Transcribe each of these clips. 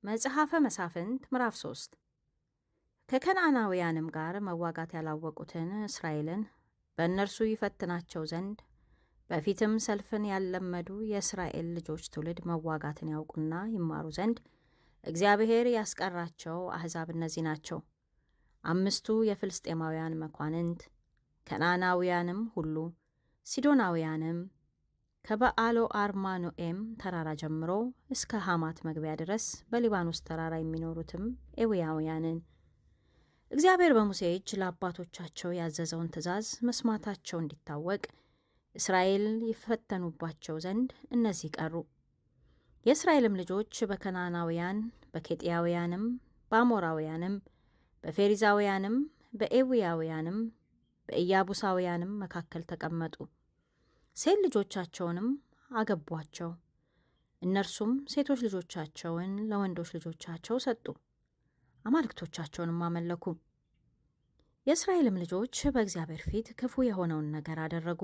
መጽሐፈ መሳፍንት ምዕራፍ 3 ከከነዓናውያንም ጋር መዋጋት ያላወቁትን እስራኤልን በእነርሱ ይፈትናቸው ዘንድ በፊትም ሰልፍን ያልለመዱ የእስራኤል ልጆች ትውልድ መዋጋትን ያውቁና ይማሩ ዘንድ እግዚአብሔር ያስቀራቸው አሕዛብ እነዚህ ናቸው። 5 የፍልስጤማውያን መኳንንት፣ ከነዓናውያንም ሁሉ፣ ሲዶናውያንም ከበዓሎ አርማኖኤም ተራራ ጀምሮ እስከ ሐማት መግቢያ ድረስ በሊባኖስ ተራራ የሚኖሩትም ኤዊያውያንን እግዚአብሔር በሙሴ እጅ ለአባቶቻቸው ያዘዘውን ትእዛዝ መስማታቸው እንዲታወቅ እስራኤል ይፈተኑባቸው ዘንድ እነዚህ ቀሩ። የእስራኤልም ልጆች በከናናውያን፣ በኬጢያውያንም፣ በአሞራውያንም፣ በፌሪዛውያንም፣ በኤዊያውያንም፣ በኢያቡሳውያንም መካከል ተቀመጡ። ሴት ልጆቻቸውንም አገቧቸው። እነርሱም ሴቶች ልጆቻቸውን ለወንዶች ልጆቻቸው ሰጡ፣ አማልክቶቻቸውንም አመለኩ። የእስራኤልም ልጆች በእግዚአብሔር ፊት ክፉ የሆነውን ነገር አደረጉ።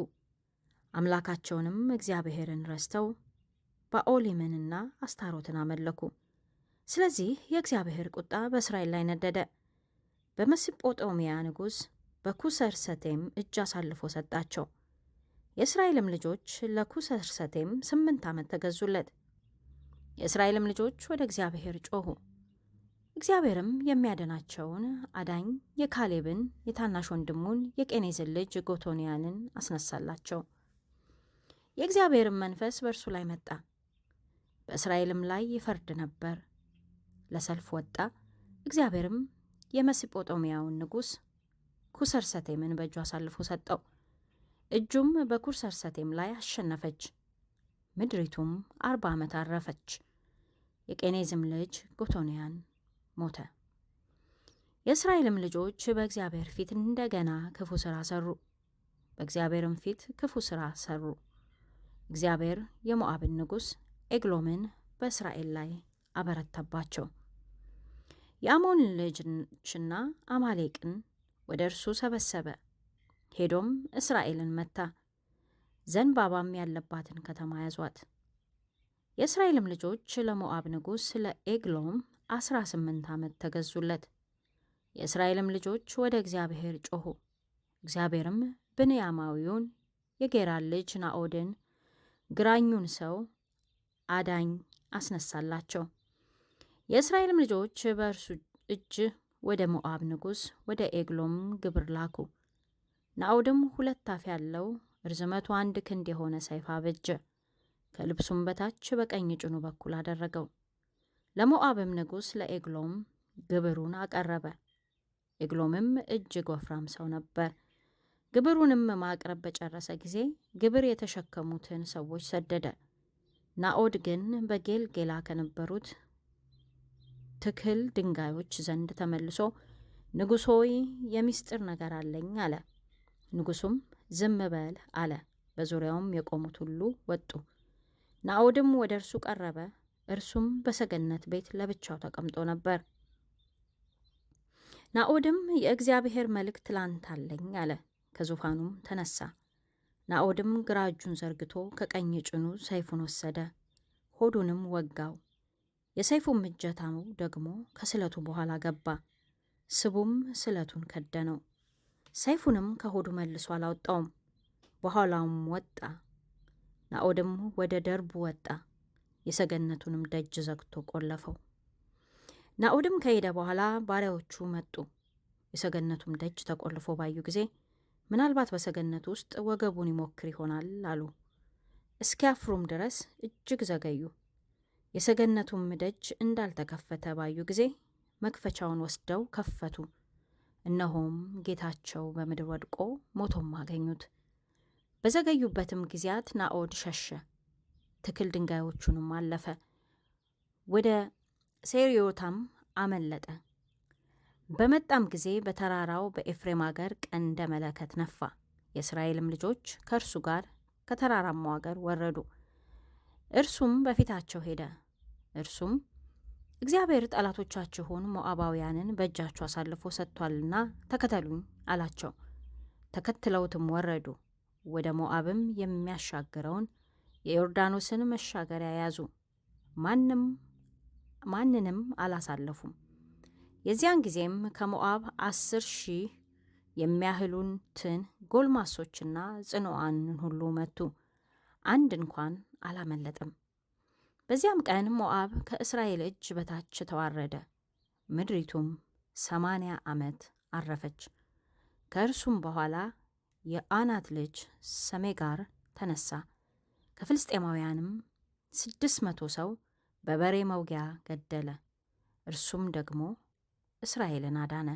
አምላካቸውንም እግዚአብሔርን ረስተው ባኦሊምንና አስታሮትን አመለኩ። ስለዚህ የእግዚአብሔር ቁጣ በእስራኤል ላይ ነደደ። በመስጶጦሚያ ንጉሥ በኩሰርሰቴም እጅ አሳልፎ ሰጣቸው። የእስራኤልም ልጆች ለኩሰርሰቴም 8 ዓመት ተገዙለት። የእስራኤልም ልጆች ወደ እግዚአብሔር ጮኹ። እግዚአብሔርም የሚያድናቸውን አዳኝ የካሌብን የታናሽ ወንድሙን የቄኔዝን ልጅ ጎቶንያንን አስነሳላቸው። የእግዚአብሔርም መንፈስ በእርሱ ላይ መጣ፣ በእስራኤልም ላይ ይፈርድ ነበር። ለሰልፍ ወጣ። እግዚአብሔርም የመስጶጦሚያውን ንጉሥ ኩሰርሰቴምን በእጁ አሳልፎ ሰጠው። እጁም በኩሰርሰቴም ላይ አሸነፈች። ምድሪቱም 40 ዓመት አረፈች። የቄኔዝም ልጅ ጎቶንያን ሞተ። የእስራኤልም ልጆች በእግዚአብሔር ፊት እንደገና ክፉ ሥራ ሰሩ፣ በእግዚአብሔርም ፊት ክፉ ሥራ ሰሩ። እግዚአብሔር የሞዓብን ንጉሥ ኤግሎምን በእስራኤል ላይ አበረታባቸው። የአሞን ልጆችና አማሌቅን ወደ እርሱ ሰበሰበ። ሄዶም እስራኤልን መታ፣ ዘንባባም ያለባትን ከተማ ያዟት። የእስራኤልም ልጆች ለሞዓብ ንጉሥ ለኤግሎም 18 ዓመት ተገዙለት። የእስራኤልም ልጆች ወደ እግዚአብሔር ጮኹ። እግዚአብሔርም ብንያማዊውን የጌራን ልጅ ናኦድን ግራኙን ሰው አዳኝ አስነሳላቸው። የእስራኤልም ልጆች በእርሱ እጅ ወደ ሞዓብ ንጉሥ ወደ ኤግሎም ግብር ላኩ። ናኦድም 2 አፍ ያለው ርዝመቱ 1 ክንድ የሆነ ሰይፍ አበጀ። ከልብሱም በታች በቀኝ ጭኑ በኩል አደረገው። ለሞዓብም ንጉሥ ለኤግሎም ግብሩን አቀረበ። ኤግሎምም እጅግ ወፍራም ሰው ነበር። ግብሩንም ማቅረብ በጨረሰ ጊዜ ግብር የተሸከሙትን ሰዎች ሰደደ። ናኦድ ግን በጌልጌላ ከነበሩት ትክል ድንጋዮች ዘንድ ተመልሶ ንጉሥ ሆይ የምስጢር ነገር አለኝ አለ። ንጉሡም ዝም በል አለ። በዙሪያውም የቆሙት ሁሉ ወጡ። ናኦድም ወደ እርሱ ቀረበ። እርሱም በሰገነት ቤት ለብቻው ተቀምጦ ነበር። ናኦድም የእግዚአብሔር መልእክት ላንተ አለኝ አለ። ከዙፋኑም ተነሳ። ናኦድም ግራ እጁን ዘርግቶ ከቀኝ ጭኑ ሰይፉን ወሰደ፣ ሆዱንም ወጋው። የሰይፉም እጀታው ደግሞ ከስለቱ በኋላ ገባ፣ ስቡም ስለቱን ከደነው። ሰይፉንም ከሆዱ መልሶ አላወጣውም፣ በኋላውም ወጣ። ናኦድም ወደ ደርቡ ወጣ፣ የሰገነቱንም ደጅ ዘግቶ ቆለፈው። ናኦድም ከሄደ በኋላ ባሪያዎቹ መጡ። የሰገነቱም ደጅ ተቆልፎ ባዩ ጊዜ ምናልባት በሰገነቱ ውስጥ ወገቡን ይሞክር ይሆናል አሉ። እስኪያፍሩም ድረስ እጅግ ዘገዩ። የሰገነቱም ደጅ እንዳልተከፈተ ባዩ ጊዜ መክፈቻውን ወስደው ከፈቱ። እነሆም ጌታቸው በምድር ወድቆ ሞቶም አገኙት። በዘገዩበትም ጊዜያት ናኦድ ሸሸ፣ ትክል ድንጋዮቹንም አለፈ፣ ወደ ሴርዮታም አመለጠ። በመጣም ጊዜ በተራራው በኤፍሬም አገር ቀንደ መለከት ነፋ። የእስራኤልም ልጆች ከእርሱ ጋር ከተራራማው አገር ወረዱ። እርሱም በፊታቸው ሄደ። እርሱም እግዚአብሔር ጠላቶቻችሁን ሞዓባውያንን በእጃችሁ አሳልፎ ሰጥቷልና ተከተሉኝ አላቸው። ተከትለውትም ወረዱ። ወደ ሞዓብም የሚያሻግረውን የዮርዳኖስን መሻገሪያ ያዙ። ማንም ማንንም አላሳለፉም። የዚያን ጊዜም ከሞዓብ 10,000 የሚያህሉትን ጎልማሶችና ጽኑዓንን ሁሉ መቱ፣ አንድ እንኳን አላመለጠም። በዚያም ቀን ሞዓብ ከእስራኤል እጅ በታች ተዋረደ። ምድሪቱም 80 ዓመት አረፈች። ከእርሱም በኋላ የአናት ልጅ ሰሜጋር ተነሳ፣ ከፍልስጤማውያንም 600 ሰው በበሬ መውጊያ ገደለ። እርሱም ደግሞ እስራኤልን አዳነ።